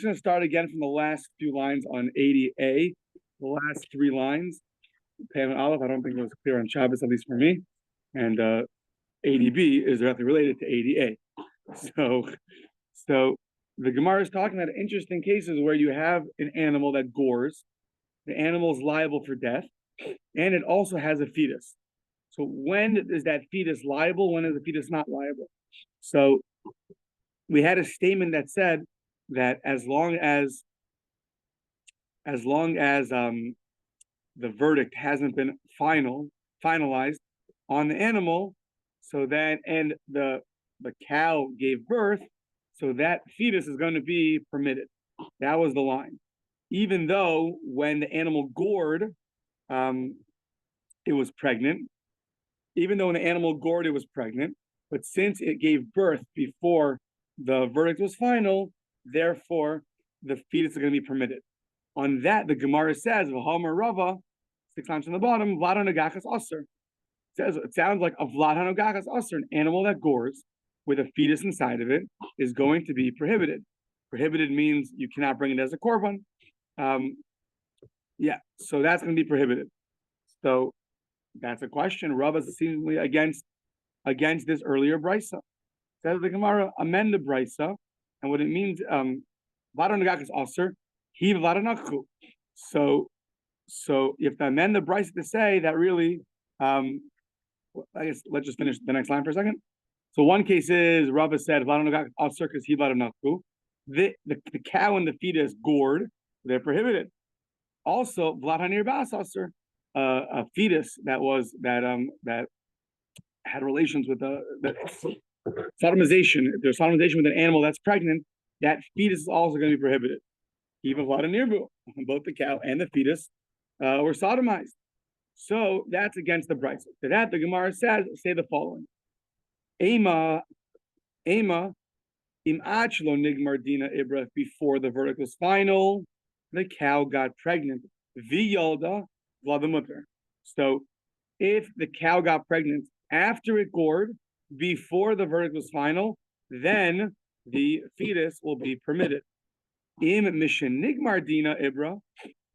just going to start again from the last few lines on 80A, the last three lines. Pam and Aleph, I don't think it was clear on Shabbos, at least for me. And 80B is directly related to 80A. So the Gemara is talking about interesting cases where you have an animal that gores, the animal is liable for death, and it also has a fetus. So when is that fetus liable? When is the fetus not liable? So we had a statement that said that as long as the verdict hasn't been finalized on the animal, so then and the cow gave birth, so that fetus is going to be permitted. That was the line. Even though when the animal gored, it was pregnant. Even though when the animal gored, it was pregnant. But since it gave birth before the verdict was final, therefore the fetus is going to be permitted. On that, the Gemara says, "V'homer Rava," 6 times from the bottom, "Vlad hanogachas aser." It sounds like a Vlad hanogachas aser, an animal that gores with a fetus inside of it, is going to be prohibited. Prohibited means you cannot bring it as a korban. So that's going to be prohibited. So that's a question. Rava is seemingly against this earlier brisa. Says the Gemara, amend the brisa, and what it means, Vlad hanogachas aser, he Vlad hanakhu. So you have to amend the brisa to say that really, I guess let's just finish the next line for a second. So one case is Rava said Vlad hanogachas aser because he Vlad hanakhu. The cow and the fetus gored, they're prohibited. Also, Vlad hanir bas aser, a fetus that had relations with the sodomization. If there's sodomization with an animal that's pregnant, that fetus is also going to be prohibited. Even Vlad hanirbu, both the cow and the fetus were sodomized. So that's against the brisa. To that, the Gemara says, say the following: Ema, im achlo nigmar dina ibra. Before the verdict was final, the cow got pregnant. V'yolda vladamutter. So if the cow got pregnant after it gored, before the verdict was final, then the fetus will be permitted. Im mishen nigmar dina ibra.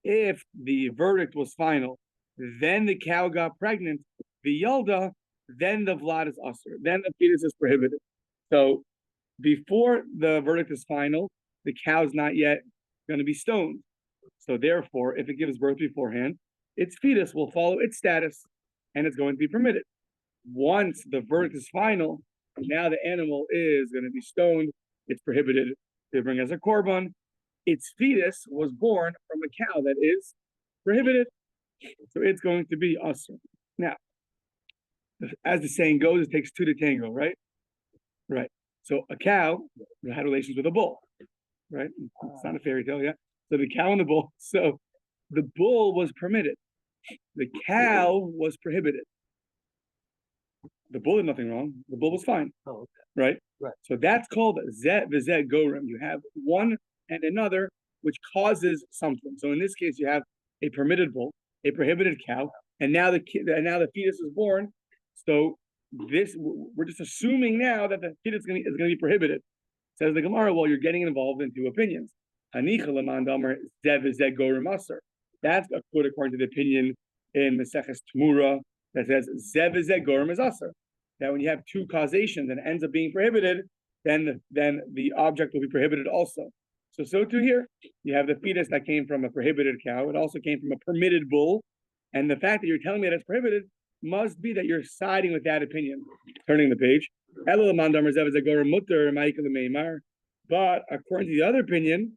If the verdict was final, then the cow got pregnant, v'yolda, then the vlad is usher. Then the fetus is prohibited. So before the verdict is final, the cow is not yet going to be stoned. So therefore, if it gives birth beforehand, its fetus will follow its status, and it's going to be permitted. Once the verdict is final, now the animal is going to be stoned. It's prohibited to bring as a korban. Its fetus was born from a cow that is prohibited, so it's going to be usher. Now, as the saying goes, it takes two to tango, right? Right. So a cow had relations with a bull, right? It's not a fairy tale, yeah? So the cow and the bull. So the bull was permitted. The cow was prohibited. The bull did nothing wrong. The bull was fine. Oh, okay. Right? Right. So that's called zeh v'zeh gorim. You have one and another which causes something. So in this case, you have a permitted bull, a prohibited cow, and now the fetus is born. So we're just assuming now that the fetus is going to be prohibited. Says the Gemara, well, you're getting involved in two opinions. That's good according to the opinion in Mesechus Tmura that says zev v'zeh gorim is aser. That when you have two causations and it ends up being prohibited, then the object will be prohibited also. So too here, you have the fetus that came from a prohibited cow. It also came from a permitted bull. And the fact that you're telling me that it's prohibited must be that you're siding with that opinion. Turning the page. But according to the other opinion,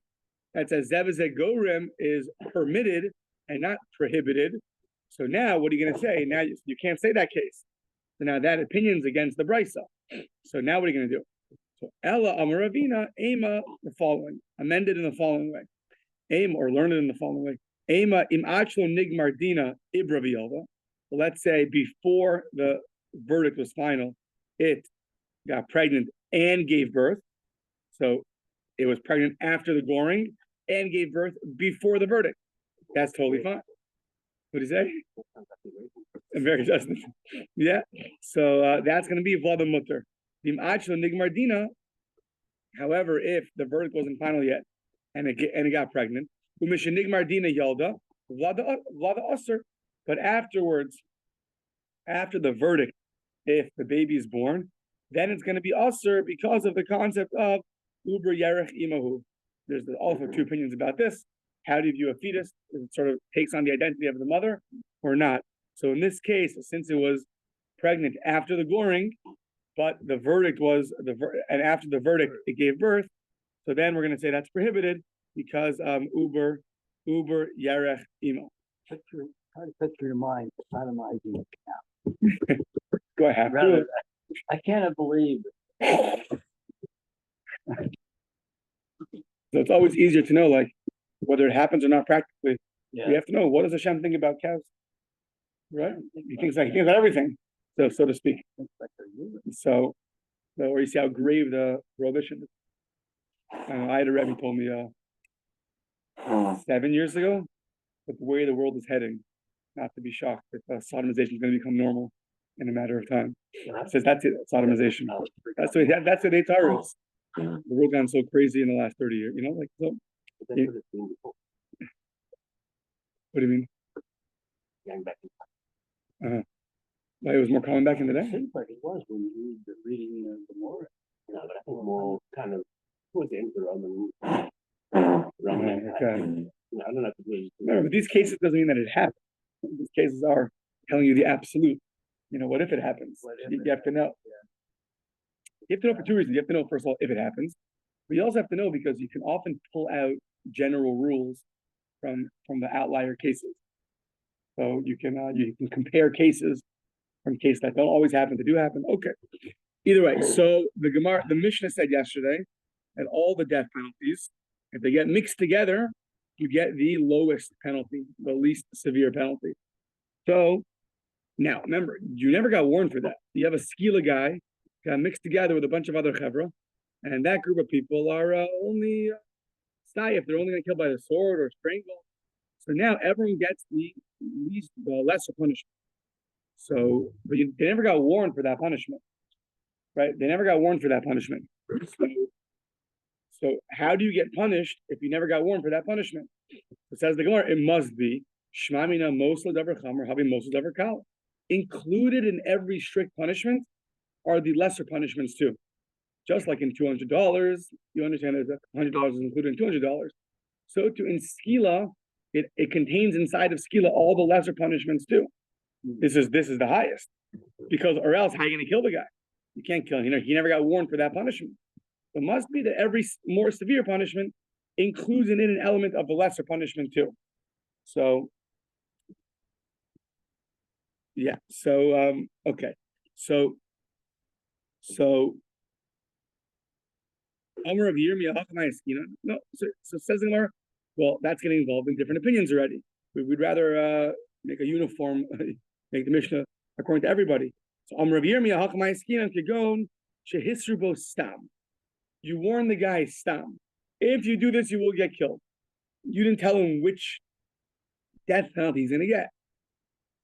that says zev v'zeh gorim is permitted and not prohibited. So now, what are you going to say? Now you can't say that case. So now that opinion's against the brisa. So now what are you going to do? So Ella Amaravina, Ema, the following, amended in the following way. Aim, or learn it in the following way. Ema im achlo nigmar dina ibra v'yolda. Well, let's say before the verdict was final, it got pregnant and gave birth. So it was pregnant after the goring and gave birth before the verdict. That's totally fine. What do you say? Very justin. Yeah. So that's going to be Vlad mutter. However, if the verdict wasn't final yet, and it got pregnant. But afterwards, after the verdict, if the baby is born, then it's going to be usher because of the concept of uber yerech imahu. There's also two opinions about this. How do you view a fetus? It sort of takes on the identity of the mother or not. So in this case, since it was pregnant after the goring, but the verdict was and after the verdict it gave birth, so then we're going to say that's prohibited because uber yerech imo. Try to picture your mind sodomizing it now. Go ahead. I cannot believe it. So it's always easier to know, like, whether it happens or not practically. Yeah. You have to know, what does Hashem think about cows? Right? He thinks about everything, so to speak. So where you see how grave the prohibition is. I had a Rebbe told me 7 years ago that the way the world is heading, not to be shocked that sodomization is going to become normal in a matter of time. Says that's it, sodomization. That's what they tell us. The world gone so crazy in the last 30 years, like so. What do you mean? Like it was more common back in the day? It seems like it was when you were reading the Gemara. No, but I think more kind of towards the end of the Roman. Okay. I don't know if it was. No, but these cases doesn't mean that it happened. These cases are telling you the absolute. What if it happens? You have to know. Yeah. You have to know for two reasons. You have to know, first of all, if it happens. But you also have to know because you can often pull out general rules from the outlier cases. So you can compare cases from cases that don't always happen to do happen. Okay. Either way, so the Mishnah said yesterday that all the death penalties, if they get mixed together, you get the lowest penalty, the least severe penalty. So now remember, you never got warned for that. You have a skila guy got mixed together with a bunch of other chevra, and that group of people are only if they're only going to kill by the sword or strangle. So now everyone gets the lesser punishment. So, but they never got warned for that punishment, right? They never got warned for that punishment. So how do you get punished if you never got warned for that punishment? It says the Gemara, it must be shmamina mosla davar chamor habi mosla davar kal. Included in every strict punishment are the lesser punishments too. Just like in $200, you understand that $100 is included in $200. So in skila, it contains inside of skila all the lesser punishments too. This is the highest, because or else how are you going to kill the guy? You can't kill him. He never got warned for that punishment. It must be that every more severe punishment includes in it an element of the lesser punishment too. So yeah. So okay. So Amar of Yirmiyah no. So says the Gemara, well, that's getting involved in different opinions already. We'd rather make a uniform, make the Mishnah according to everybody. So Amar of Yirmiyah Kagon Shehisrubo Stam. You warn the guy Stam. If you do this, you will get killed. You didn't tell him which death penalty he's going to get.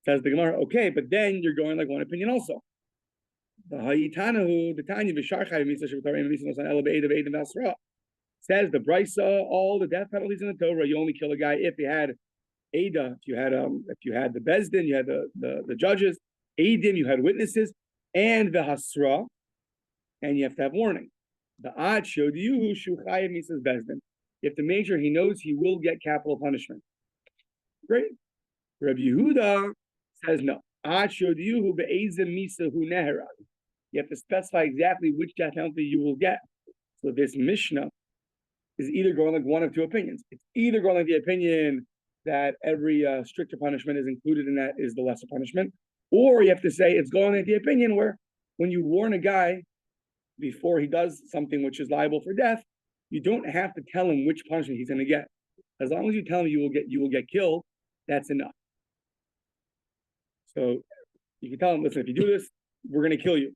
Says the Gemara, okay, but then you're going like one opinion also. The Hayitanahu, the Tanya Visharchai says the Brisa, all the death penalties in the Torah, you only kill a guy if you had Ada, if you had the Bezdin, you had the judges, Adim, you had witnesses, and the Hasra, and you have to have warning. The Ad showed you Shuchayev Mises Bezdin. You have to make sure he knows he will get capital punishment. Great. Rabbi Yehuda says no. Ad showed you who be'ezim misa hu neherad. You have to specify exactly which death penalty you will get. So this Mishnah is either going like one of two opinions. It's either going like the opinion that every stricter punishment is included in that is the lesser punishment, or you have to say it's going like the opinion where when you warn a guy before he does something which is liable for death, you don't have to tell him which punishment he's going to get. As long as you tell him you will get killed, that's enough. So you can tell him, listen, if you do this, we're going to kill you.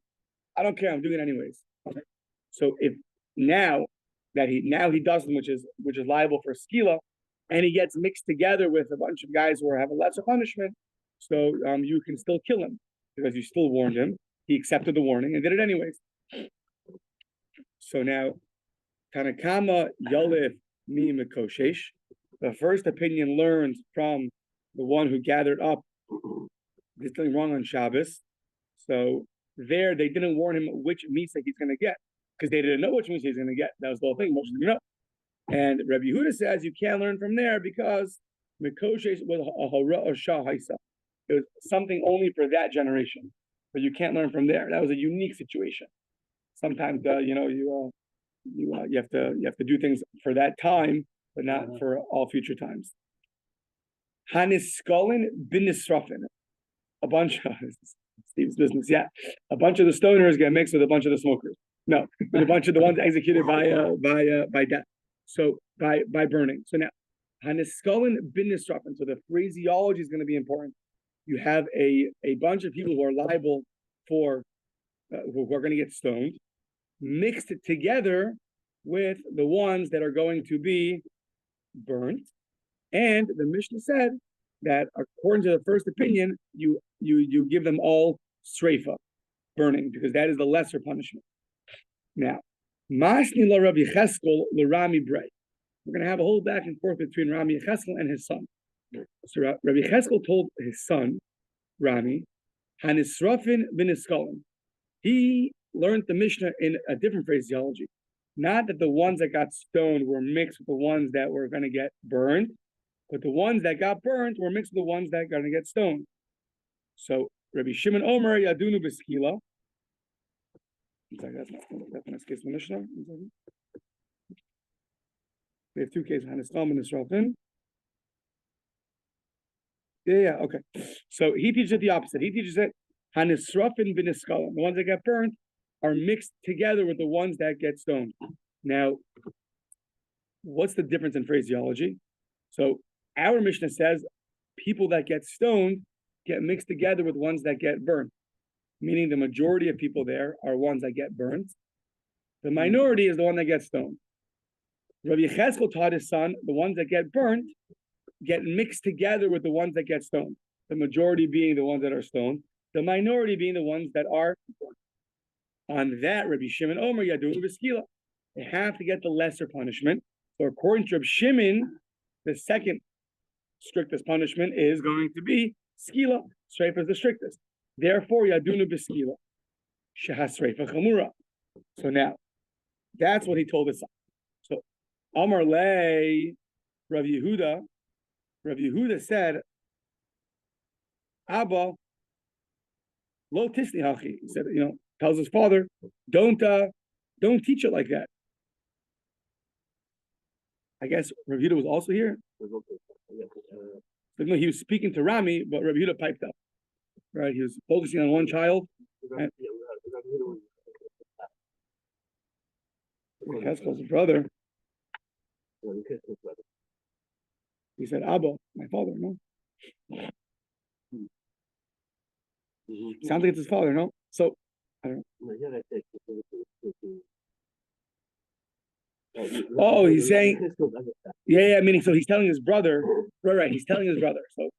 I don't care. I'm doing it anyways. Okay. So if now he does something which is liable for skila, and he gets mixed together with a bunch of guys who have a lesser punishment, so you can still kill him because you still warned him. He accepted the warning and did it anyways. So now, Tanakama Yolif mi mekoshesh. The first opinion learns from the one who gathered up. There's something wrong on Shabbos. So there, they didn't warn him which misa he's going to get because they didn't know which misa he's going to get. That was the whole thing. Most of them know. And Rabbi Yehuda says you can't learn from there because mekoshesh was a hara or shah haisa. It was something only for that generation, but you can't learn from there. That was a unique situation. Sometimes, you have to do things for that time, but not for all future times. Haniskolin bin Nisrafin, a bunch of Steve's business, yeah. A bunch of the stoners get mixed with a bunch of the smokers. No, with a bunch of the ones executed by death. So by burning. So now, Haniskolin bin Nisrafin. So the phraseology is going to be important. You have a bunch of people who are liable for who are going to get stoned, mixed together with the ones that are going to be burnt. And the Mishnah said that according to the first opinion, you give them all sreifa, burning, because that is the lesser punishment. Now, Masni la Rabbi Cheskel la Rami Brei. We're going to have a whole back and forth between Rami Cheskel and his son. So Rabbi Cheskel told his son, Rami, Hanisrafin v'niskolin. He learned the Mishnah in a different phraseology. Not that the ones that got stoned were mixed with the ones that were going to get burned, but the ones that got burned were mixed with the ones that are going to get stoned. So Rabbi Shimon Omer Yadunu B'skila. That's not the case of the Mishnah. We have two cases, Haniskolin and Nisrafin. Yeah, okay. So he teaches it the opposite. He teaches it Hanisrafin v'niskolin. The ones that get burnt are mixed together with the ones that get stoned. Now, what's the difference in phraseology? So our Mishnah says people that get stoned get mixed together with ones that get burnt, meaning the majority of people there are ones that get burnt. The minority is the one that gets stoned. Rabbi Cheskel taught his son, the ones that get burnt get mixed together with the ones that get stoned. The majority being the ones that are stoned, the minority being the ones that are burnt. On that, Rabbi Shimon Omer Yadu B'skila. They have to get the lesser punishment. So according to Rabbi Shimon, the second strictest punishment is going to be skila. Sreifa is the strictest. Therefore, Yadunu B'skila. Shehas Sreifa Chamura. So now, that's what he told his son. So Amar Lei Rav Yehuda said, Abba, lo tisni hachi. He said, tells his father, don't teach it like that. I guess Rav Yehuda was also here. No, he was speaking to Rami, but Rav Yehuda piped up. Right, he was focusing on one child. Keskel's brother. He said, Abba, my father, no? Sounds like it's his father, no? So, I don't know. Oh, he's saying, yeah, meaning, so he's telling his brother, right, he's telling his brother. So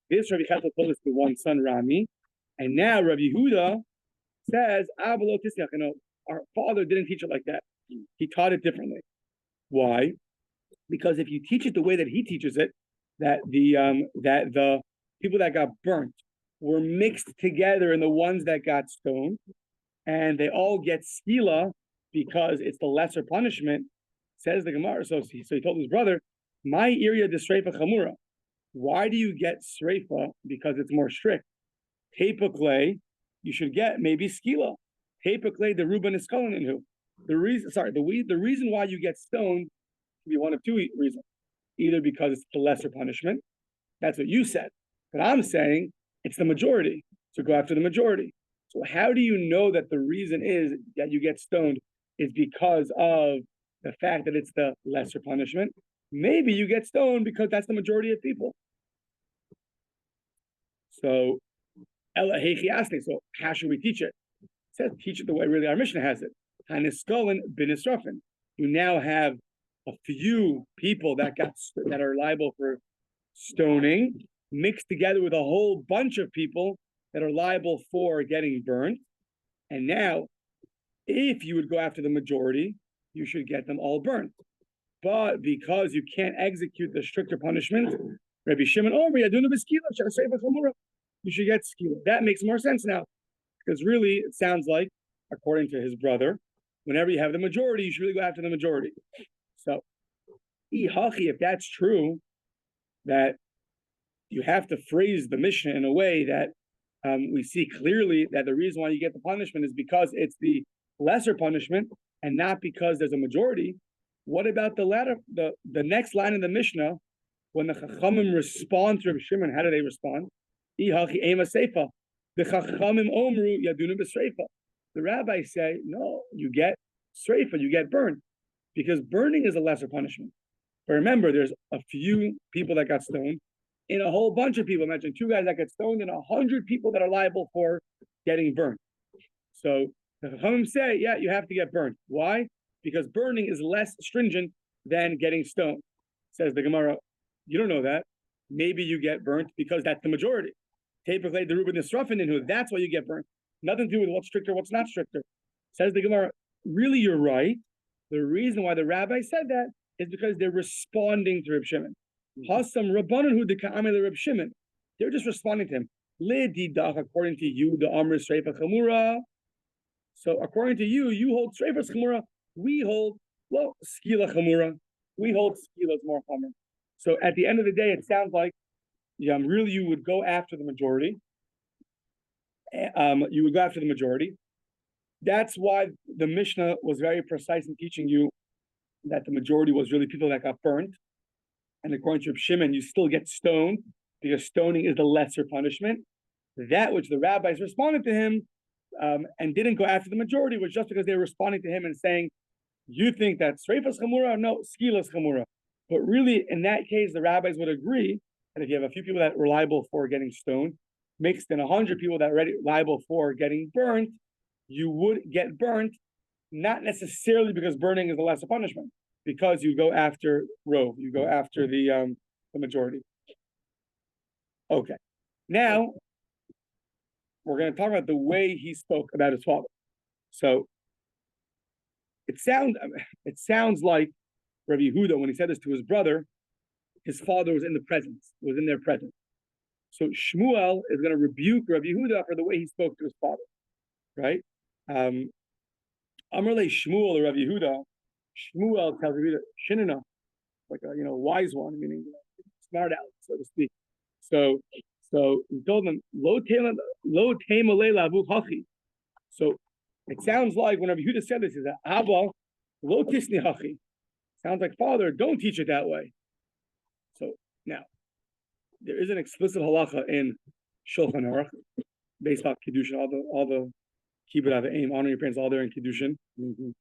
this Rabbi Cheskel told us to one son, Rami, and now Rabbi Yehuda says, Abba lo tisniach, our father didn't teach it like that. He taught it differently. Why? Because if you teach it the way that he teaches it, that the people that got burnt were mixed together in the ones that got stoned, and they all get skila because it's the lesser punishment, says the Gemara. So he told his brother, my area de sreifa chamura. Why do you get sreifa? Because it's more strict. Tepakle, you should get maybe skila. Tepakle the ruba niskolin inhu. The reason why you get stoned can be one of two reasons. Either because it's the lesser punishment. That's what you said. But I'm saying it's the majority. So go after the majority. So how do you know that the reason is that you get stoned is because of the fact that it's the lesser punishment? Maybe you get stoned because that's the majority of people. So how should we teach it? It says teach it the way really our Mishnah has it. Haniskolin bin Nisrafin. You now have a few people that are liable for stoning mixed together with a whole bunch of people that are liable for getting burnt. And now, if you would go after the majority, you should get them all burnt. But because you can't execute the stricter punishment, Rabbi Shimon, oh, you should get skila. That makes more sense now. Because really, it sounds like, according to his brother, whenever you have the majority, you should really go after the majority. So, if that's true, that you have to phrase the Mishnah in a way that we see clearly that the reason why you get the punishment is because it's the lesser punishment and not because there's a majority. What about the latter, the next line in the Mishnah, when the Chachamim respond to Rabbi Shimon? How do they respond? The Chachamim omru yadunu b'sreifa. The rabbis say, no, you get sreifa, you get burned, because burning is a lesser punishment. But remember, there's a few people that got stoned, in a whole bunch of people. Imagine 2 guys that get stoned, and 100 people that are liable for getting burned. So the Chachamim say, yeah, you have to get burned. Why? Because burning is less stringent than getting stoned. Says the Gemara, you don't know that. Maybe you get burnt because that's the majority. That's why you get burnt. Nothing to do with what's stricter, what's not stricter. Says the Gemara, really, you're right. The reason why the rabbi said that is because they're responding to Reb Shimon. Reb Shimon. They're just responding to him. According to you, the Amr Sreifa Chamura. So according to you, you hold Sreifa Chamura. We hold, well, Skila Chamura. We hold Skila more Chamur. So at the end of the day, it sounds like really you would go after the majority. You would go after the majority. That's why the Mishnah was very precise in teaching you that the majority was really people that got burnt. And according to Reb Shimon, you still get stoned because stoning is the lesser punishment. That which the rabbis responded to him and didn't go after the majority was just because they were responding to him and saying, you think that Sreifas Chamura? No, Skilas Chamura. But really, in that case, the rabbis would agree that if you have a few people that were liable for getting stoned, mixed in 100 people that are liable for getting burnt, you would get burnt, not necessarily because burning is a lesser punishment, because you go after rove, you go after the majority. Okay, now we're going to talk about the way he spoke about his father. So it sounds like Rabbi Yehuda, when he said this to his brother, his father was in their presence. So Shmuel is going to rebuke Rabbi Yehuda for the way he spoke to his father, right? Amrle Shmuel or Rabbi Yehuda, Shmuel tells Rabbi Yehuda, Shinana, like a wise one, meaning smart aleck, so to speak. So he told them, Lo temalei lavu hachi. So it sounds like when Rabbi Yehuda said this, he said, Abba, lo tisni hachi. Sounds like, Father, don't teach it that way. So now, there is an explicit halacha in Shulchan Aruch, based on Kiddushin, all the kibbut aim, honor your parents, all there in Kiddushin.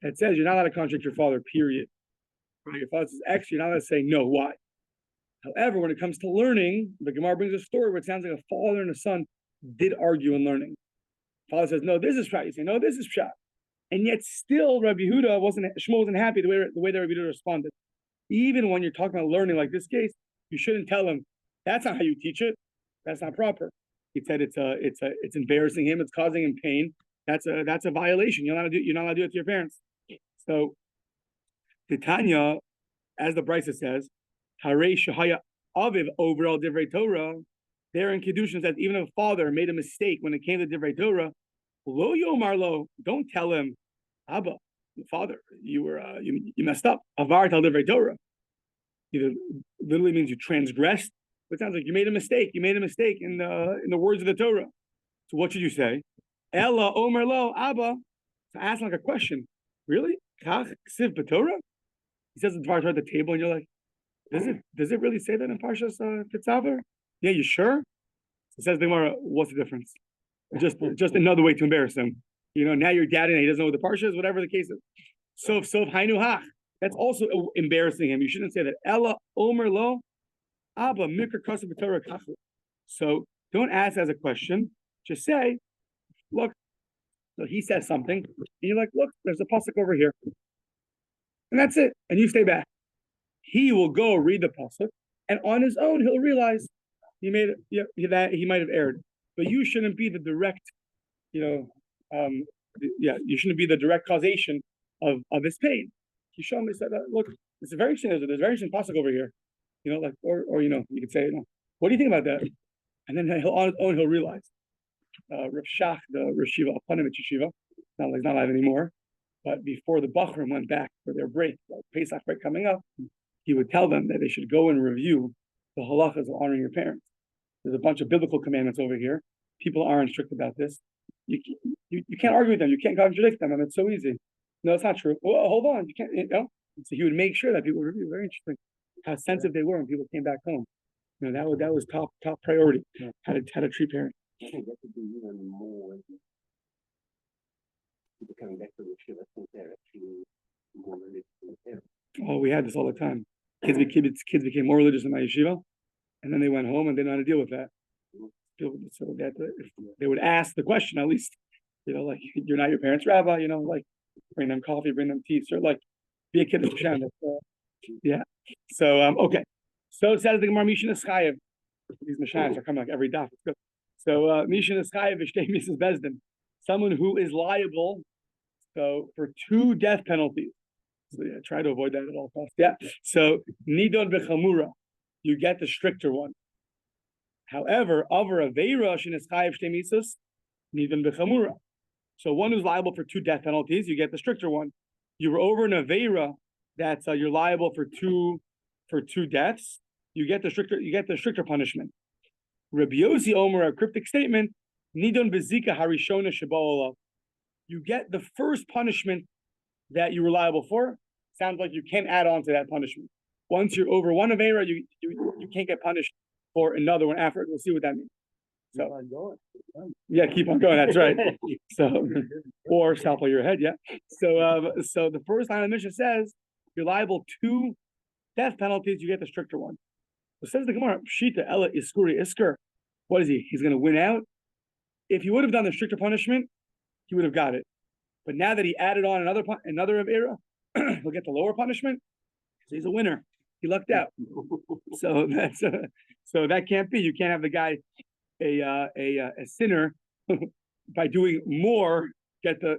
It says you're not allowed to contradict your father, period. Right? Your father says X, you're not allowed to say no, why? However, when it comes to learning, the Gemara brings a story where it sounds like a father and a son did argue in learning. Father says, no, this is pshat. You say, no, this is pshat. And yet still, Shmuel wasn't happy the way that Rabbi Yehuda responded. Even when you're talking about learning like this case, you shouldn't tell him, that's not how you teach it. That's not proper. He said it's embarrassing him, it's causing him pain. That's a violation. You're not allowed to do it to your parents. So Titania, as the Brisa says, Harei Shahaya Aviv overall Divrei Torah, there in Kiddushin says even if a father made a mistake when it came to Divrei Torah, Lo Yomar Lo, don't tell him, Abba, father, you messed up. Avar Tal Divrei Torah. Either literally means you transgressed, but it sounds like you made a mistake. You made a mistake in the words of the Torah. So what should you say? Ella Omer Lo Abba. So ask like a question. Really? Kach Ksiv B'Torah? He says the Dvar Torah at the table, and you're like, does it really say that in Parshas Kitzaver? Yeah, you sure? So says the Gemara, what's the difference? Just another way to embarrass him. Now you're doubting he doesn't know what the Parsha is, whatever the case is. Sof Hainu Hach. That's also embarrassing him. You shouldn't say that. Ella Omer Lo Abba Mikra Kasav B'Torah Kachu. So don't ask as a question. Just say, look. So he says something, and you're like, look, there's a pasuk over here, and that's it. And you stay back. He will go read the pasuk, and on his own he'll realize that he might have erred. But you shouldn't be the direct, you shouldn't be the direct causation of his pain. He said, look, It's a very interesting. There's a very interesting pasuk over here. Like or you could say, what do you think about that? And then he'll on his own he'll realize. Rav Shach, the Rosh Yeshiva, Aponim Yeshiva, not alive anymore. But before the Bachrim went back for their break, like Pesach break coming up, he would tell them that they should go and review the halachas of honoring your parents. There's a bunch of biblical commandments over here. People aren't strict about this. You can't argue with them. You can't contradict them. And it's so easy. No, it's not true. Well, hold on. You can't. So he would make sure that people would review. Very interesting how sensitive they were when people came back home. That was top priority. How to treat parents. I think that would be even more. People coming back to the Shiva, I think they're actually more religious than the parents. Oh, we had this all the time. Kids became more religious in my yeshiva, and then they went home and they didn't know how to deal with that. So that if they would ask the question, at least, like, you're not your parents' rabbi, like, bring them coffee, bring them tea, like, be a kid of Hashem. Yeah. So okay. So says the Gemara Mishin Eschayev. These mashayos are coming like every daf. It's good. So Mishin Eschayev Vishtei Misas Bezdin, someone who is liable for 2 death penalties. So yeah, try to avoid that at all costs. Yeah. So Nidon B'Chamura, you get the stricter one. However, Avar Aveira Shenis Chayev Shtei Misas, Nidon B'Chamura. So one who's liable for 2 death penalties, you get the stricter one. You were over an Aveira that's you're liable for two deaths. You get the stricter punishment. Rabbi Yossi Omer, a cryptic statement, Nidon B'Zika Harishona Shabba'olah. You get the first punishment that you were liable for. Sounds like you can't add on to that punishment. Once you're over one Aveira, you can't get punished for another one after. We'll see what that means. So yeah, keep on going. That's right. So or scalpel your head. Yeah. So the first line of the Mishnah says you're liable 2 death penalties. You get the stricter one. So says the Gemara, Pshita Ella Iskuri Isker. What is he? He's going to win out. If he would have done the stricter punishment, he would have got it. But now that he added on another Aveira, he'll get the lower punishment. So he's a winner. He lucked out. So so that can't be. You can't have the guy a sinner by doing more get the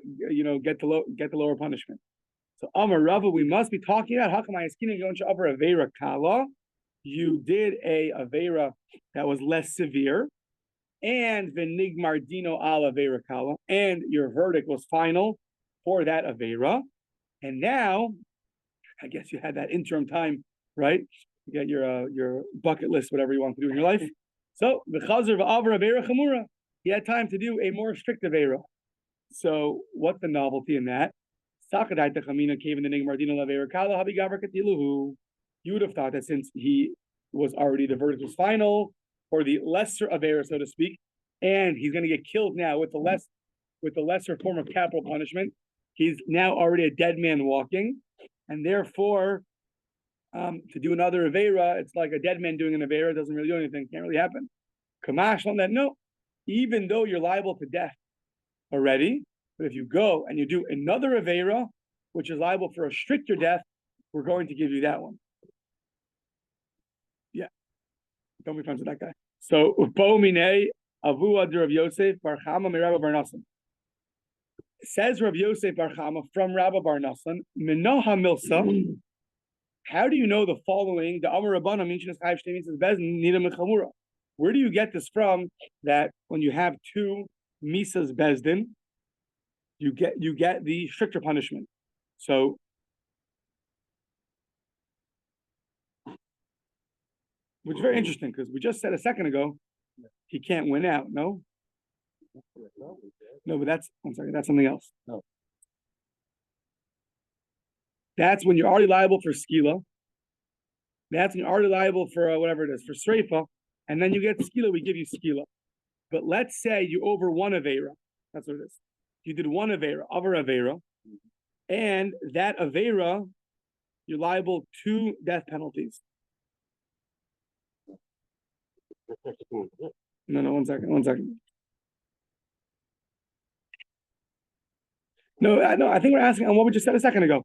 lower punishment. So Amar Rava, we must be talking about how come I asking going to upper Aveira Kala. You did a Aveira that was less severe, and Venigmar Dino al Aveira Kala, and your verdict was final for that Aveira. And now, I guess you had that interim time, right? You got your bucket list, whatever you want to do in your life. So the Chazer v'Avra Aveira Chamura, he had time to do a more strict Aveira. So what's the novelty in that? Sakadai Techamina cave in the Nigmar Dino Aveira Kala Habi Gavra Katiluhu. You would have thought that since he was already, the verdict was final for the lesser Aveira, so to speak, and he's going to get killed now with the lesser form of capital punishment. He's now already a dead man walking, and therefore, to do another Aveira, it's like a dead man doing an Aveira. It doesn't really do anything. Can't really happen. Kamash on that. No, even though you're liable to death already, but if you go and you do another Aveira, which is liable for a stricter death, we're going to give you that one. Yeah. Don't be friends with that guy. So, Upomine Avu Ad Rav Yosef Bar Chama Me Rabba Bar Nassan. Says Rav Yosef Bar Chama from Rabba Bar Nassan, Minoha Milsa. How do you know the following? The Amar Rabbana mentions Chayiv Shtei Mitzvos Bezdin Nida Mechamura. Where do you get this from? That when you have 2 Misas Bezdin, you get the stricter punishment. So which is very interesting because we just said a second ago he can't win out. No, but that's something else. No. That's when you're already liable for skila. That's when you're already liable for whatever it is, for sreifa, and then you get skila, we give you skila. But let's say you over one Aveira. That's what it is. You did one Aveira, over Aveira, and that Aveira, you're liable 2 death penalties. No, one second. No, I think we're asking on what we just said a second ago.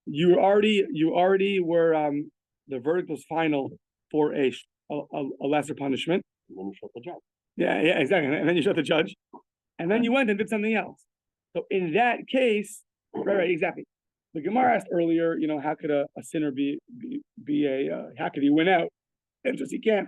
You already were the verdict was final for a lesser punishment. And then you shut the judge. Yeah, exactly. And then you shut the judge, and then you went and did something else. So in that case, right, exactly. The Gemara asked earlier, how could a sinner how could he win out? And just he can't.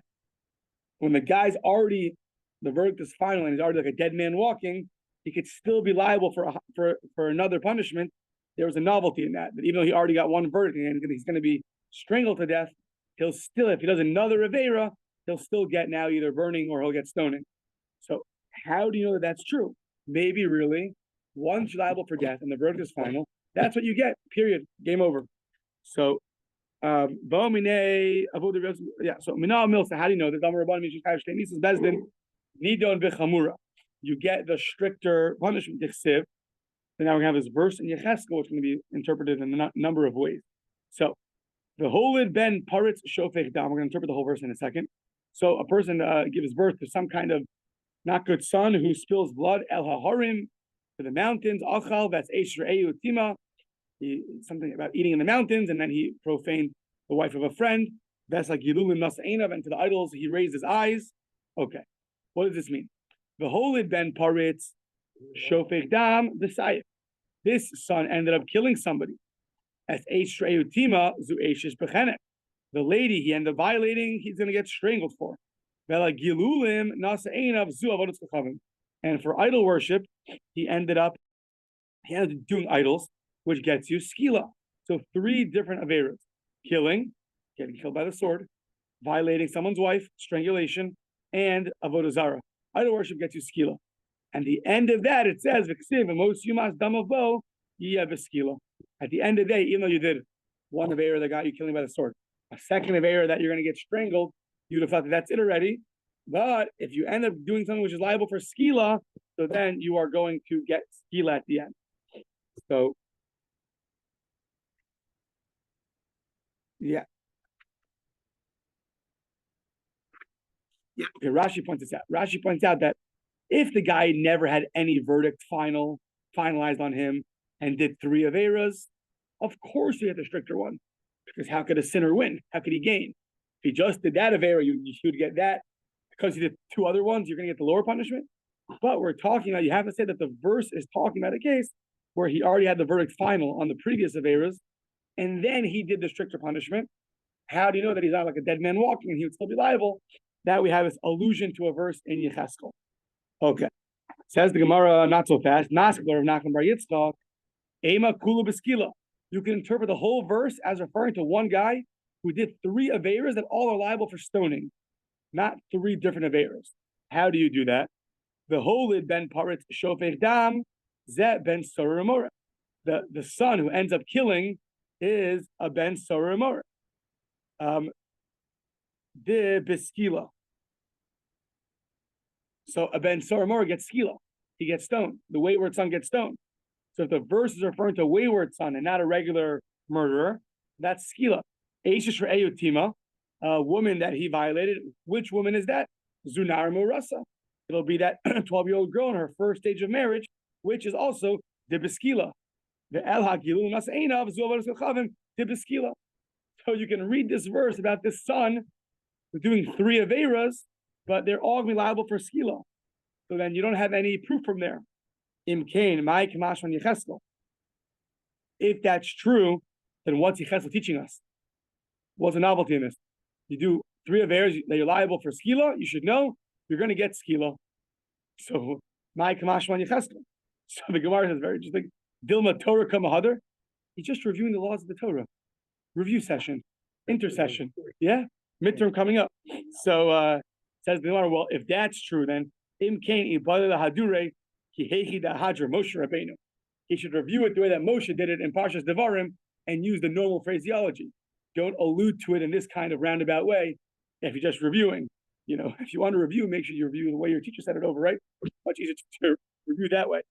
When the guy's already, the verdict is final and he's already like a dead man walking, he could still be liable for another punishment. There was a novelty in that even though he already got one verdict and he's going to be strangled to death, he'll still, if he does another Aveira, he'll still get now either burning or he'll get stoning. So how do you know that that's true? Maybe really, once you're liable for death and the verdict is final, that's what you get, period, game over. So, so Minah Milsa, how do you know that? You get the stricter punishment. So now we're going to have this verse in Yecheskel, which is going to be interpreted in a number of ways. So, the holid ben paritz shofech dam. We're going to interpret the whole verse in a second. So, a person gives birth to some kind of not good son who spills blood el haharim to the mountains. Achal, that's eshrei utima. Something about eating in the mountains, and then he profaned the wife of a friend. That's like Yilulim Nasainav, and to the idols he raised his eyes. Okay, what does this mean? The holid ben paritz shofech dam the This son ended up killing somebody. As Eishreutima zu Eishish bechenek. The lady he ended up violating, he's going to get strangled for. Gilulim nasainav zu avodas kachavim. And for idol worship, he ended up doing idols, which gets you skila. So 3 different averas: killing, getting killed by the sword; violating someone's wife, strangulation; and avodah zara. Idol worship gets you skila. And the end of that, it says, "V'ksiv emos yumas damavo yiyeh v'skila." At the end of the day, even though you did one avera that got you killing by the sword, a second avera that you're going to get strangled, you'd have thought that that's it already. But if you end up doing something which is liable for skila, so then you are going to get skila at the end. So, yeah. Okay, Rashi points this out. Rashi points out that if the guy never had any verdict finalized on him and did 3 averas, of course you get the stricter one. Because how could a sinner win? How could he gain? If he just did that avera, you would get that. Because he did 2 other ones, you're going to get the lower punishment. But we're talking about, you have to say that the verse is talking about a case where he already had the verdict final on the previous averas, and then he did the stricter punishment. How do you know that he's not like a dead man walking and he would still be liable? That we have this allusion to a verse in Yecheskel. Okay. Says the Gemara, not so fast. Naskler of Nachman Bar Yitzchak, Ema Kula Beskila. You can interpret the whole verse as referring to one guy who did 3 averas that all are liable for stoning, not 3 different averas. How do you do that? The holid ben paritz shofech dam zeh ben sorah. The son who ends up killing is a ben sorah. De beskila. So a ben sorah gets skila. He gets stoned. The wayward son gets stoned. So if the verse is referring to a wayward son and not a regular murderer, that's skila. Eishish re'eyutima, a woman that he violated. Which woman is that? Zunar Murasa. It'll be that 12-year-old girl in her first stage of marriage, which is also debeskila. The el hagilu naseinav zuavados kachavim debeskila. So you can read this verse about this son doing 3 averas, but they're all going to be liable for skila. So then you don't have any proof from there. Imkain, my kamashon Yecheskel. If that's true, then what's Yecheskel teaching us? What's the novelty in this? You do 3 averas that you're liable for skila, you should know you're going to get skila. So, my kamashon Yecheskel. So the Gemara says very interesting. Dilma Torah kamahadar. He's just reviewing the laws of the Torah. Review session, intercession. Yeah, midterm coming up. So says the Gemara, well, if that's true, then imkain ibadeh hadure kihechi da hadra Moshe Rabbeinu. He should review it the way that Moshe did it in Parshas Devarim and use the normal phraseology. Don't allude to it in this kind of roundabout way. If you're just reviewing, if you want to review, make sure you review the way your teacher said it over, right? Much easier to review that way.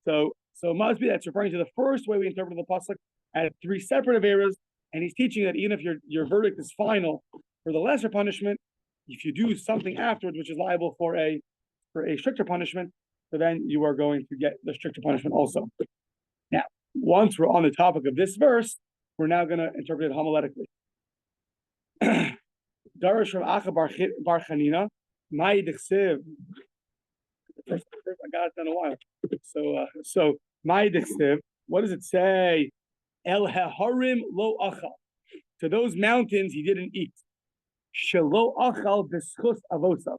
So it must be that's referring to the first way we interpret the pasuk as 3 separate averas, and he's teaching that even if your verdict is final for the lesser punishment, if you do something afterwards which is liable for a stricter punishment, so then you are going to get the stricter punishment also. Now, once we're on the topic of this verse, we're now going to interpret it homiletically. Darash from Acha Bar Chanina, Mai Dichsiv. First I got it in a while. So Mai Dichsiv, what does it say El haharim lo achal. To those mountains he didn't eat. Shelo achal b'schus avosav.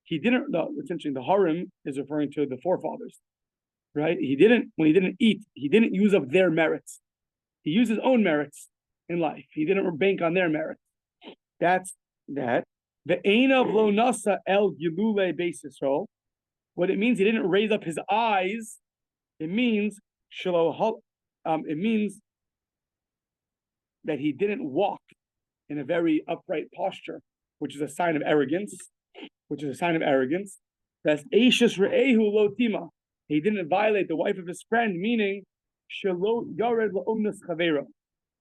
He didn't. No, it's interesting. The harim is referring to the forefathers, right? He didn't. When he didn't eat, he didn't use up their merits. He used his own merits in life. He didn't bank on their merits. That's that. The einav lo nasa el gilule beis Yisrael. What it means, he didn't raise up his eyes. It means it means that he didn't walk in a very upright posture, which is a sign of arrogance. That's Eishus Re'ehu lo tima. He didn't violate the wife of his friend, meaning shelo yared la'umnas chavera.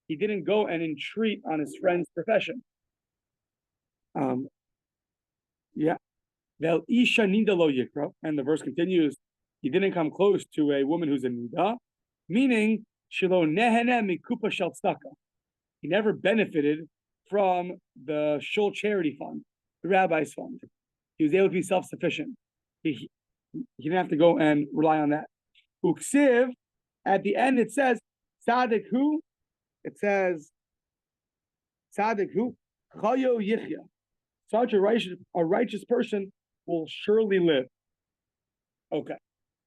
He didn't go and entreat on his friend's profession. Vel isha nida lo yikra, and the verse continues. He didn't come close to a woman who's a nida, meaning shelo nehene mikupa shel tzedakah. He never benefited from the shul charity fund, the rabbi's fund. He was able to be self-sufficient. He didn't have to go and rely on that. Uksiv, at the end it says, tzaddik hu, it says, tzaddik hu, chayo yichya. Such a righteous person will surely live. Okay.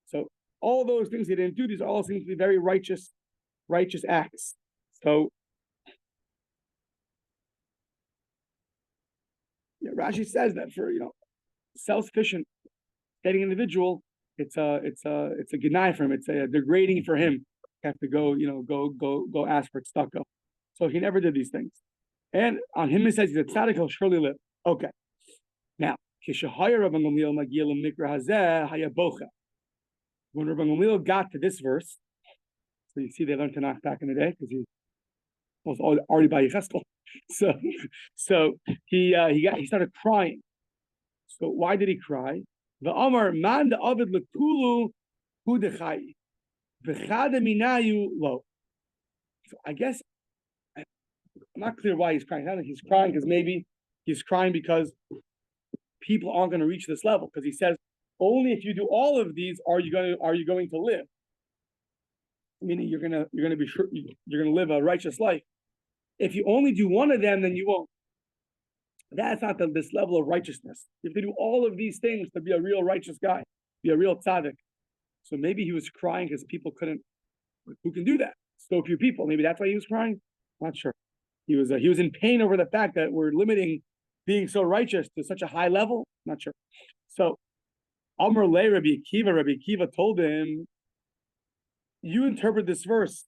So all those things he didn't do, these all seem to be very righteous acts. So yeah, Rashi says that for self-sufficient, steady individual, it's a genai for him. It's a degrading for him. Have to go ask for tzedakah. So he never did these things. And on him it says he's a tzaddik, he'll surely live. Okay. Now, when Rabbi Gamliel got to this verse, so you see they learned Tanakh back in the day because he was already by Yecheskel. So he started crying. So why did he cry? The Amar man the Avid lekulu hu dechai v'chada minayu lo. So I guess I'm not clear why he's crying. I think he's crying because maybe he's crying because people aren't going to reach this level. Because he says only if you do all of these are you going to live. Meaning you're going to live a righteous life. If you only do one of them, then you won't. That's not this level of righteousness. You have to do all of these things to be a real righteous guy, be a real tzaddik. So maybe he was crying because people couldn't. Who can do that? So few people. Maybe that's why he was crying. Not sure. He was in pain over the fact that we're limiting being so righteous to such a high level. Not sure. So Amar Le Rabbi Akiva told him, you interpret this verse.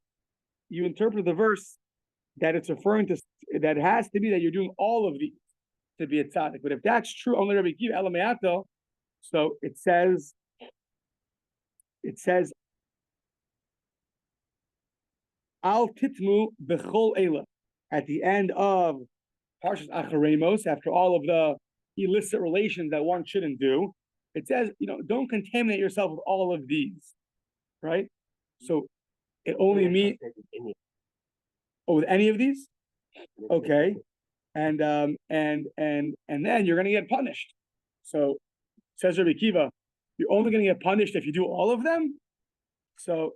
You interpret the verse that it's referring to, that has to be that you're doing all of these to be a tzaddik. But if that's true, only Rabbi Akiva Elameato, so it says, Al titmu bechol ela. At the end of Parshas Acharemos, after all of the illicit relations that one shouldn't do, it says, don't contaminate yourself with all of these, right? So it only means with any of these, okay, and then you're going to get punished. So says Rabbi Akiva, you're only going to get punished if you do all of them. So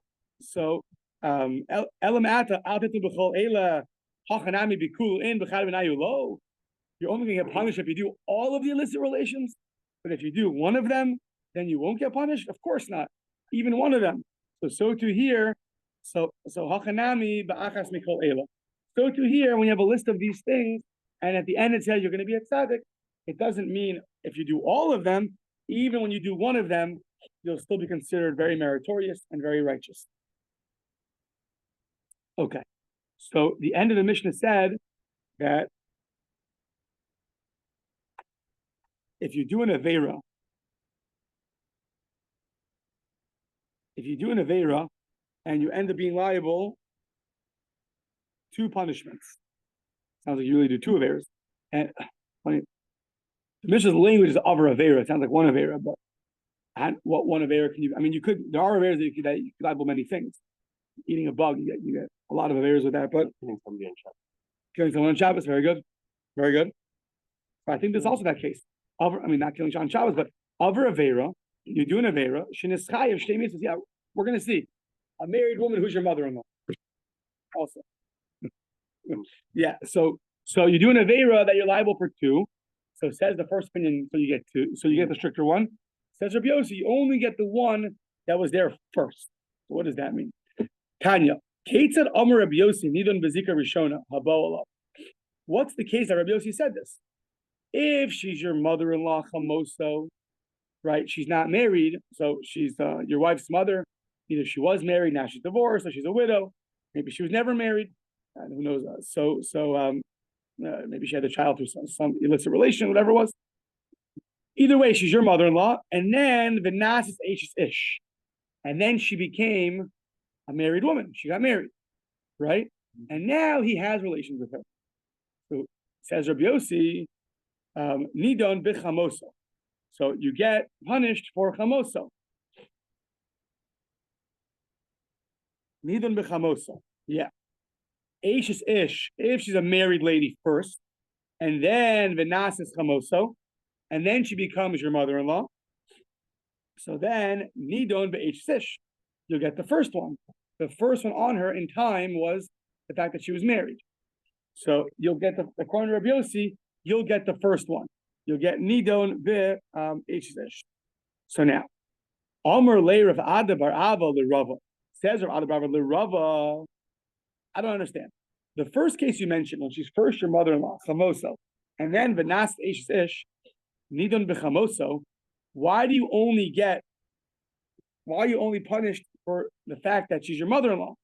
elamata altitu b'chol ela hachanami bikul in b'chad v'nayu lo. You're only going to get punished if you do all of the illicit relations. But if you do one of them, then you won't get punished. Of course not. Even one of them. So to here. So hachanami ba'achas mikol ela. So to here, when you have a list of these things, and at the end it says you're going to be a tzaddik, it doesn't mean if you do all of them, even when you do one of them, you'll still be considered very meritorious and very righteous. Okay. So the end of the Mishnah said that if you do an Aveira, and you end up being liable, two punishments. Sounds like you really do two Aveiras. And funny, the Mishnah's language is over Aveira. It sounds like one Aveira, but what one Aveira can you? I mean, there are Aveiras that you could liable many things. Eating a bug, you get a lot of Aveiras with that, but killing someone on Shabbos, very good. Very good. But I think there's also that case. Not killing on Shabbos, but over Aveira, you do an Aveira, yeah, we're going to see. A married woman who's your mother-in-law. also. Yeah, so you do an Avera that you're liable for 2. So says the first opinion, so you get 2. So you get the stricter one. Says Rabbi Yossi, you only get the one that was there first. So what does that mean? Tanya, Ketzad Amar Rabbi Yossi Nidon Bezika Rishona Habo. What's the case that Rabbi Yossi said this? If she's your mother-in-law chamoso, right? She's not married, so she's your wife's mother. Either she was married, now she's divorced, or she's a widow. Maybe she was never married. Who knows? Maybe she had a child through some illicit relation, whatever it was. Either way, she's your mother-in-law, and then v'nasis ish, and then she became a married woman. She got married, right? And now he has relations with her. So says Rabbi Yossi, nidon b'chamoso. So you get punished for chamoso. Nidon b'chamoso. Yeah. Ish is ish, if she's a married lady first, and then v'nasis chamoso, and then she becomes your mother-in-law. So then, nidon be'ish, you'll get the first one. The first one on her in time was the fact that she was married. So you'll get according to Rabbi Yossi, you'll get the first one. You'll get nidon be'ish. So now, Amar le Rav Ada bar Ava l'Rava. Says Rav Ada bar Ava l'Rava. I don't understand. The first case you mentioned, when she's first your mother-in-law, chamoso, and then v'nas ish, nidon b'chamoso, why are you only punished for the fact that she's your mother-in-law?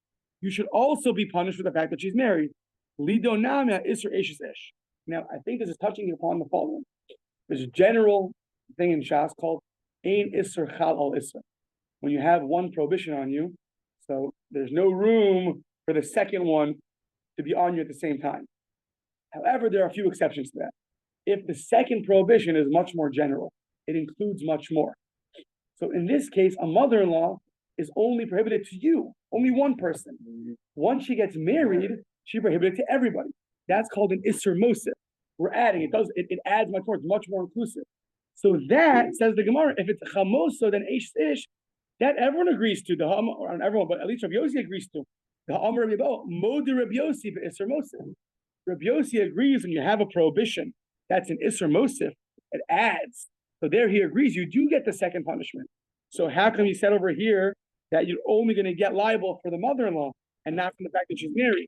You should also be punished for the fact that she's married. Lidonamia isser ish. Now, I think this is touching upon the following. There's a general thing in Shas called ein isser chal al isser. When you have one prohibition on you, so there's no room for the second one to be on you at the same time. However, there are a few exceptions to that. If the second prohibition is much more general, it includes much more. So in this case, a mother-in-law is only prohibited to you, only one person. Once she gets married, she's prohibited to everybody. That's called an Isser Mosif. We're adding, it adds much more, it's much more inclusive. So that, says the Gemara, if it's chamoso, then ish, that everyone agrees to, or not everyone, but at least Rabbi Yossi agrees to. The Amar Rabbi Bo, Modi Rabbi Yossi, but Isser Mosif. Rabbi Yossi agrees when you have a prohibition, that's an Isser Mosif, it adds. So there he agrees, you do get the second punishment. So how come he said over here that you're only going to get liable for the mother-in-law and not from the fact that she's married?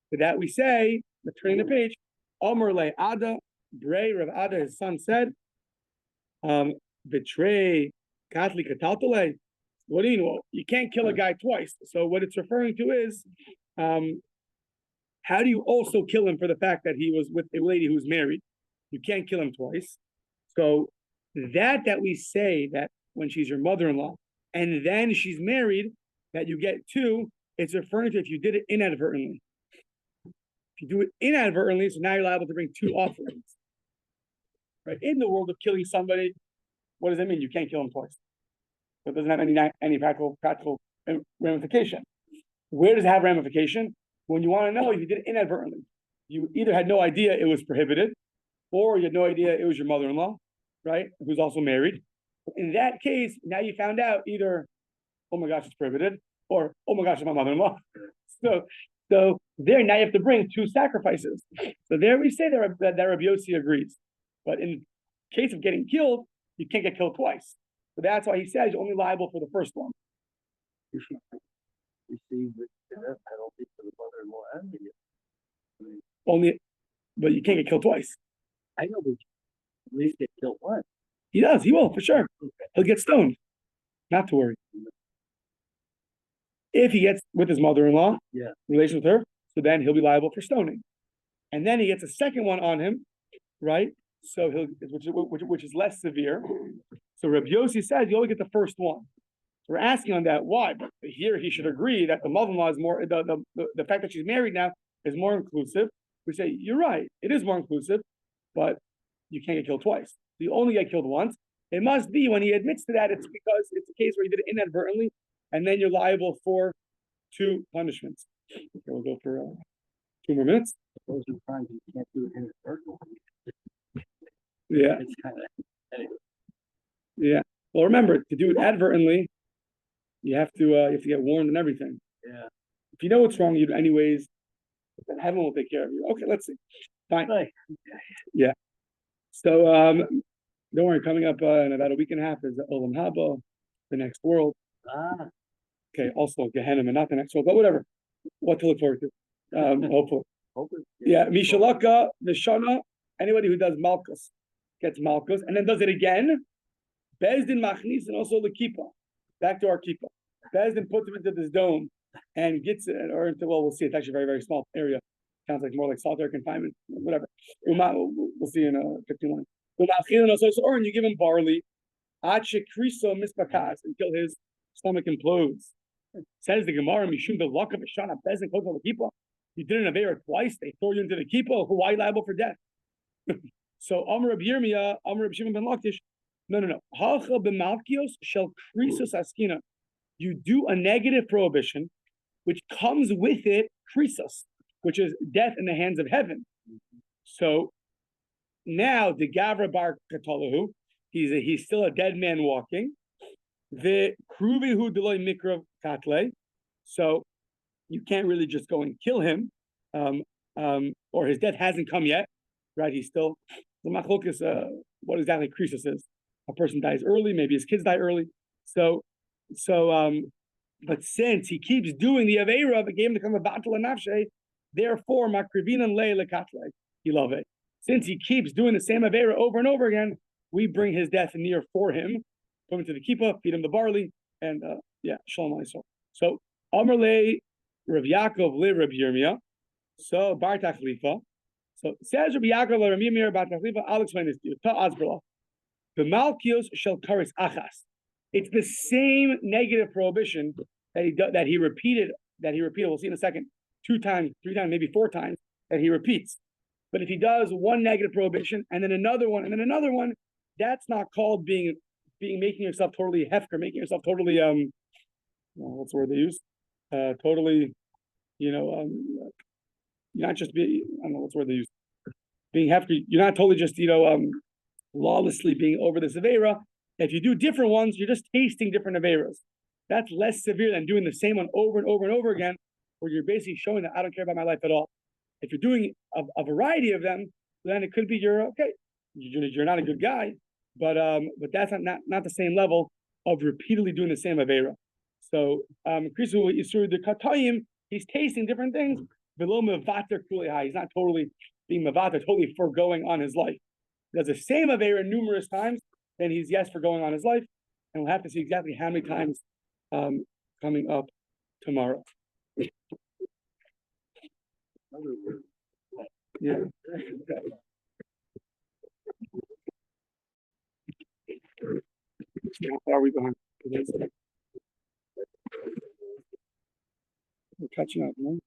For that we say, let's turn the page, Amar le Ada, Brei Rav Ada, his son said, betray Katli Kataltale. What do you know? You can't kill a guy twice. So what it's referring to is, how do you also kill him for the fact that he was with a lady who's married? You can't kill him twice. So that we say that when she's your mother-in-law and then she's married, that you get 2, it's referring to if you did it inadvertently. If you do it inadvertently, so now you're liable to bring 2 offerings. Right? In the world of killing somebody, what does that mean? You can't kill him twice. So it doesn't have any practical ramification. Where does it have ramification? When you want to know if you did it inadvertently. You either had no idea it was prohibited, or you had no idea it was your mother-in-law, right, who's also married. In that case, now you found out either, oh my gosh, it's prohibited, or oh my gosh, it's my mother-in-law. So there now you have to bring 2 sacrifices. So there we say that Rabbi Yossi agrees. But in case of getting killed, you can't get killed twice. So that's why he says you're only liable for the first one. You should receive the death penalty for the mother-in-law and the Only, but you can't get killed twice. I know, but at least get killed once. He does. He will, for sure. He'll get stoned. Not to worry. If he gets with his mother-in-law, relation with her, so then he'll be liable for stoning. And then he gets a second one on him, right? So which is less severe. So Rabbi Yossi says you only get the first one. We're asking on that why, but here he should agree that the mother-in-law is more the fact that she's married now is more inclusive. We say you're right, it is more inclusive, but you can't get killed twice. You only get killed once. It must be when he admits to that, it's because it's a case where he did it inadvertently, and then you're liable for 2 punishments. Okay, we'll go for 2 more minutes. Those are times you can't do it inadvertently. Yeah. It's kind of anyway. Yeah. Well, remember, to do it advertently, you have to get warned and everything. Yeah. If you know what's wrong, you do anyways, then heaven will take care of you. Okay, let's see. Fine. Right. Yeah. So don't worry, coming up in about a week and a half is the Olam Haba, the next world. Ah, Okay, also Gehenna and not the next world, but whatever. What to look forward to. Hopefully. hopefully. Yeah, Mishalaka, Vishana, anybody who does Malkus gets Malkus and then does it again. Bezdin Machnis and also the Kippah. Back to our Kippah. Bezdin puts him into this dome and gets it, or into, well, we'll see. It's actually a very, very small area. Sounds like more like solitary confinement, whatever. We'll see in 51. Or you give him barley, until his stomach implodes. Says the Gemara, Mishum the luck of Shana Bezin Kotel the Kippah. You did an Avera twice, they throw you into the Kippah, why liable for death? So Amr Reb Yirmiyah, Amr Reb Shimon ben Lakish, no. Halcha b'malkios shel krisos askina. You do a negative prohibition, which comes with it krisos, which is death in the hands of heaven. So now the Gavra Bar Katalahu, he's still a dead man walking. The Kruvihu Deloy Mikra Katle. So you can't really just go and kill him, or his death hasn't come yet, right? He's still the machlokas. What exactly krisos is? A person dies early, maybe his kids die early. So, but since he keeps doing the aveira, the game to come a battle and nafshe, therefore makrivinan le lekatle. You love it. Since he keeps doing the same aveira over and over again, we bring his death near for him. Put him to the kippah, feed him the barley, and shalom alayhi. So Amar le Rav Yaakov le Rav Yirmiyah. So Bar Tachlifa. So says Rabbi Yaakov le Rav Yirmiyah Bar Tachlifa. I'll explain this to you. Ta Azbrala. The Malkios shall karis achas. It's the same negative prohibition that he repeated. We'll see in a second. 2 times, 3 times, maybe 4 times that he repeats. But if he does one negative prohibition and then another one and then another one, that's not called making yourself totally hefker, making yourself totally what's the word they use? Totally, not just be, I don't know what's the word they use. Being hefker, you're not totally just lawlessly being over the Aveira. If you do different ones, you're just tasting different Aveiras. That's less severe than doing the same one over and over and over again, where you're basically showing that I don't care about my life at all. If you're doing a variety of them, then it could be you're not a good guy, but that's not the same level of repeatedly doing the same Aveira. So Krisu Yisur the Katayim, he's tasting different things. Below Mevater Kulei, he's not totally being Mevater, totally foregoing on his life. He does the same Aveira numerous times, then he's yes for going on his life, and we'll have to see exactly how many times coming up tomorrow. Yeah. How far are we behind? We're catching up, no?